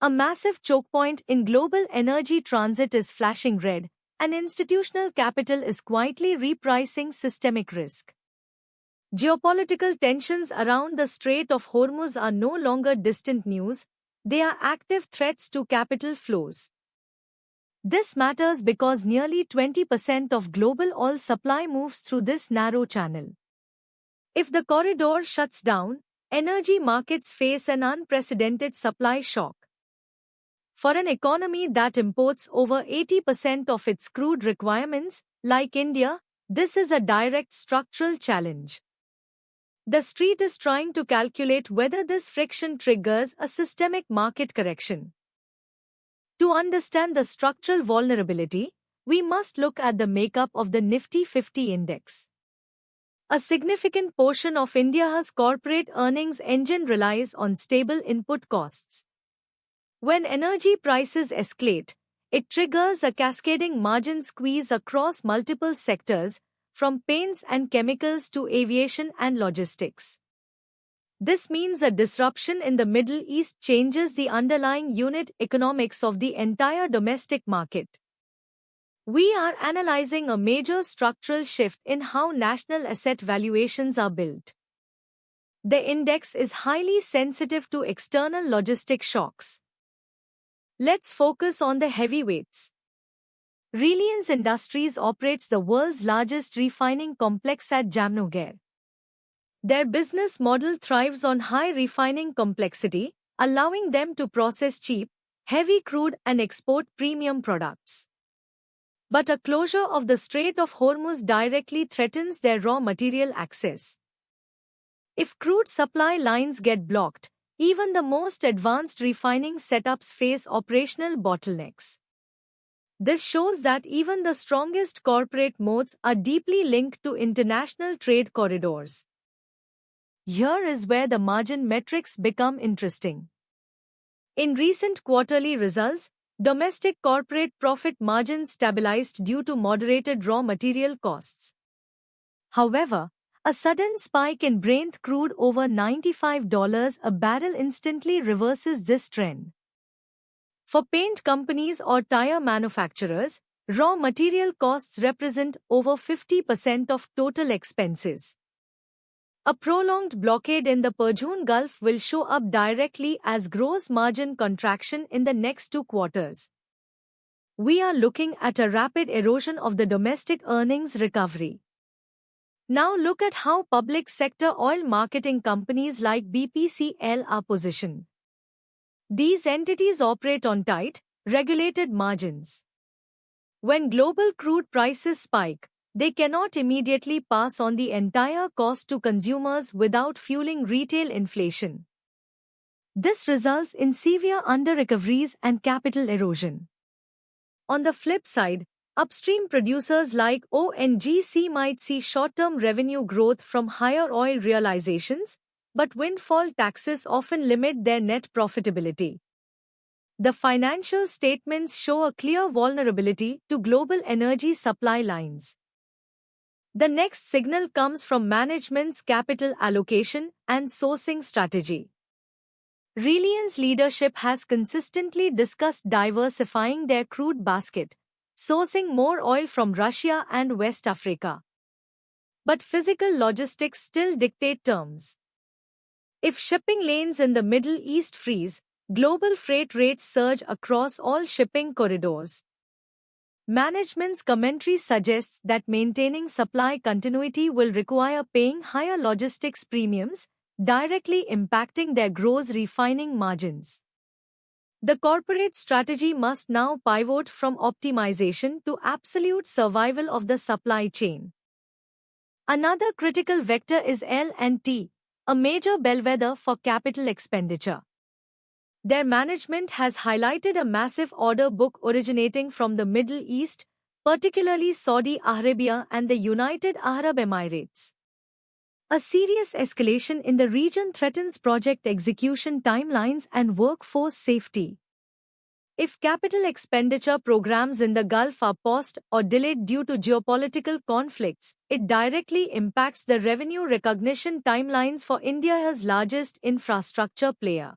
A massive choke point in global energy transit is flashing red, and institutional capital is quietly repricing systemic risk. Geopolitical tensions around the Strait of Hormuz are no longer distant news, they are active threats to capital flows. This matters because nearly 20% of global oil supply moves through this narrow channel. If the corridor shuts down, energy markets face an unprecedented supply shock. For an economy that imports over 80% of its crude requirements, like India, this is a direct structural challenge. The street is trying to calculate whether this friction triggers a systemic market correction. To understand the structural vulnerability, we must look at the makeup of the Nifty 50 index. A significant portion of India's corporate earnings engine relies on stable input costs. When energy prices escalate, it triggers a cascading margin squeeze across multiple sectors, from paints and chemicals to aviation and logistics. This means a disruption in the Middle East changes the underlying unit economics of the entire domestic market. We are analyzing a major structural shift in how national asset valuations are built. The index is highly sensitive to external logistic shocks. Let's focus on the heavyweights. Reliance Industries operates the world's largest refining complex at Jamnagar. Their business model thrives on high refining complexity, allowing them to process cheap, heavy crude and export premium products. But a closure of the Strait of Hormuz directly threatens their raw material access. If crude supply lines get blocked, even the most advanced refining setups face operational bottlenecks. This shows that even the strongest corporate moats are deeply linked to international trade corridors. Here is where the margin metrics become interesting. In recent quarterly results, domestic corporate profit margins stabilized due to moderated raw material costs. However, a sudden spike in Brent crude over $95 a barrel instantly reverses this trend. For paint companies or tire manufacturers, raw material costs represent over 50% of total expenses. A prolonged blockade in the Persian Gulf will show up directly as gross margin contraction in the next 2 quarters. We are looking at a rapid erosion of the domestic earnings recovery. Now look at how public sector oil marketing companies like BPCL are positioned. These entities operate on tight, regulated margins. When global crude prices spike, they cannot immediately pass on the entire cost to consumers without fueling retail inflation. This results in severe under-recoveries and capital erosion. On the flip side, upstream producers like ONGC might see short-term revenue growth from higher oil realizations, but windfall taxes often limit their net profitability. The financial statements show a clear vulnerability to global energy supply lines. The next signal comes from management's capital allocation and sourcing strategy. Reliance leadership has consistently discussed diversifying their crude basket, sourcing more oil from Russia and West Africa. But physical logistics still dictate terms. If shipping lanes in the Middle East freeze, global freight rates surge across all shipping corridors. Management's commentary suggests that maintaining supply continuity will require paying higher logistics premiums, directly impacting their gross refining margins. The corporate strategy must now pivot from optimization to absolute survival of the supply chain. Another critical vector is L&T, a major bellwether for capital expenditure. Their management has highlighted a massive order book originating from the Middle East, particularly Saudi Arabia and the United Arab Emirates. A serious escalation in the region threatens project execution timelines and workforce safety. If capital expenditure programs in the Gulf are paused or delayed due to geopolitical conflicts, it directly impacts the revenue recognition timelines for India's largest infrastructure player.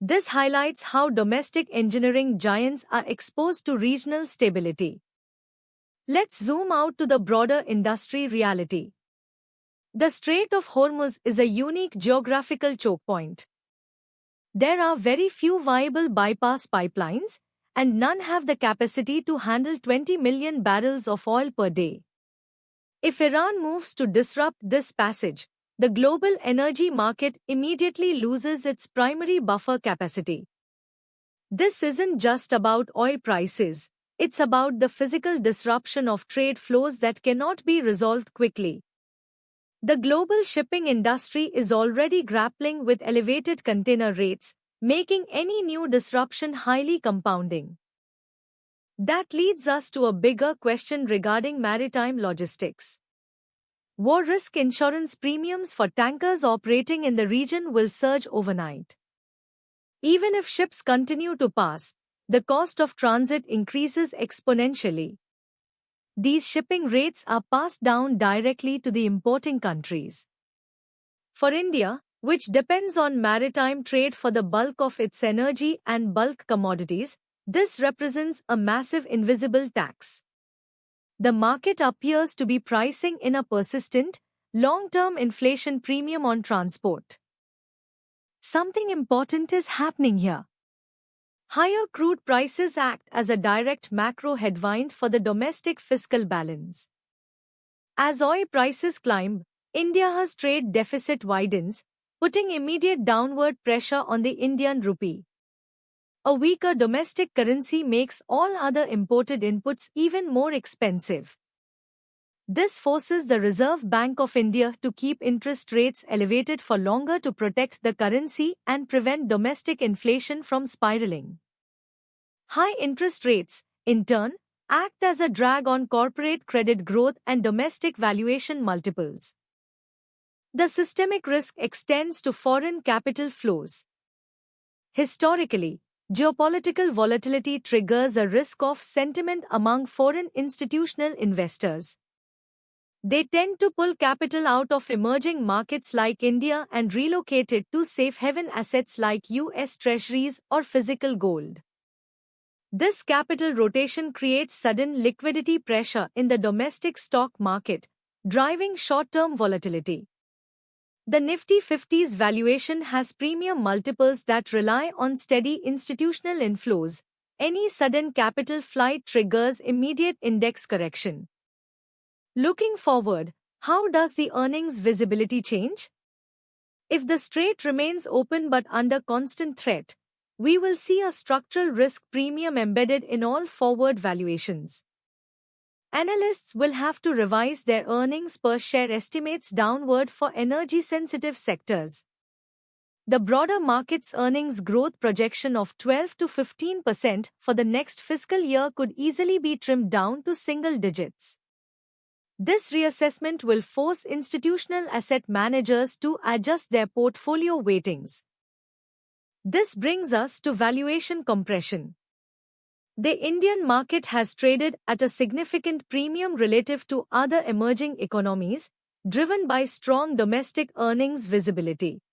This highlights how domestic engineering giants are exposed to regional stability. Let's zoom out to the broader industry reality. The Strait of Hormuz is a unique geographical choke point. There are very few viable bypass pipelines, and none have the capacity to handle 20 million barrels of oil per day. If Iran moves to disrupt this passage, the global energy market immediately loses its primary buffer capacity. This isn't just about oil prices, it's about the physical disruption of trade flows that cannot be resolved quickly. The global shipping industry is already grappling with elevated container rates, making any new disruption highly compounding. That leads us to a bigger question regarding maritime logistics. War risk insurance premiums for tankers operating in the region will surge overnight. Even if ships continue to pass, the cost of transit increases exponentially. These shipping rates are passed down directly to the importing countries. For India, which depends on maritime trade for the bulk of its energy and bulk commodities, this represents a massive invisible tax. The market appears to be pricing in a persistent, long-term inflation premium on transport. Something important is happening here. Higher crude prices act as a direct macro headwind for the domestic fiscal balance. As oil prices climb, India's trade deficit widens, putting immediate downward pressure on the Indian rupee. A weaker domestic currency makes all other imported inputs even more expensive. This forces the Reserve Bank of India to keep interest rates elevated for longer to protect the currency and prevent domestic inflation from spiraling. High interest rates, in turn, act as a drag on corporate credit growth and domestic valuation multiples. The systemic risk extends to foreign capital flows. Historically, geopolitical volatility triggers a risk-off sentiment among foreign institutional investors. They tend to pull capital out of emerging markets like India and relocate it to safe haven assets like US Treasuries or physical gold. This capital rotation creates sudden liquidity pressure in the domestic stock market, driving short-term volatility. The Nifty 50's valuation has premium multiples that rely on steady institutional inflows. Any sudden capital flight triggers immediate index correction. Looking forward, how does the earnings visibility change? If the strait remains open but under constant threat, we will see a structural risk premium embedded in all forward valuations. Analysts will have to revise their earnings per share estimates downward for energy-sensitive sectors. The broader market's earnings growth projection of 12 to 15% for the next fiscal year could easily be trimmed down to single digits. This reassessment will force institutional asset managers to adjust their portfolio weightings. This brings us to valuation compression. The Indian market has traded at a significant premium relative to other emerging economies, driven by strong domestic earnings visibility.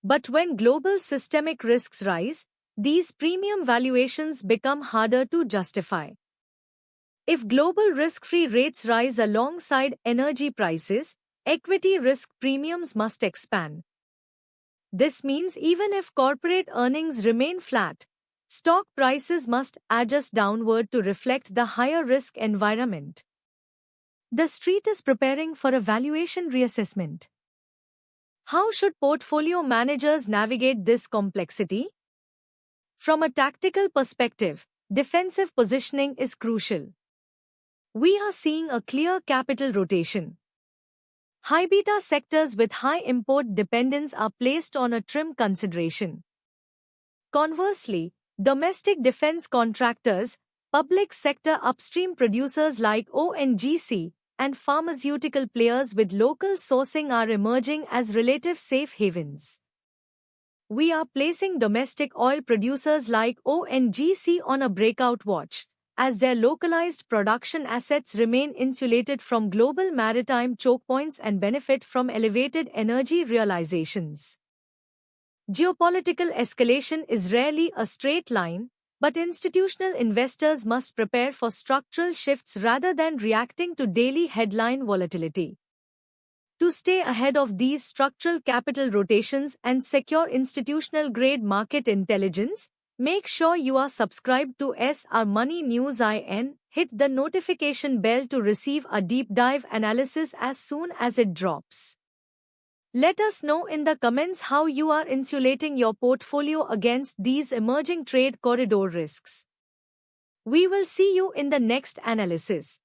But when global systemic risks rise, these premium valuations become harder to justify. If global risk-free rates rise alongside energy prices, equity risk premiums must expand. This means even if corporate earnings remain flat, stock prices must adjust downward to reflect the higher risk environment. The street is preparing for a valuation reassessment. How should portfolio managers navigate this complexity? From a tactical perspective, defensive positioning is crucial. We are seeing a clear capital rotation. High beta sectors with high import dependence are placed on a trim consideration. Conversely, domestic defense contractors, public sector upstream producers like ONGC, and pharmaceutical players with local sourcing are emerging as relative safe havens. We are placing domestic oil producers like ONGC on a breakout watch, as their localized production assets remain insulated from global maritime choke points and benefit from elevated energy realizations. Geopolitical escalation is rarely a straight line, but institutional investors must prepare for structural shifts rather than reacting to daily headline volatility. To stay ahead of these structural capital rotations and secure institutional grade market intelligence, make sure you are subscribed to SR Money News IN. Hit the notification bell to receive a deep dive analysis as soon as it drops. Let us know in the comments how you are insulating your portfolio against these emerging trade corridor risks. We will see you in the next analysis.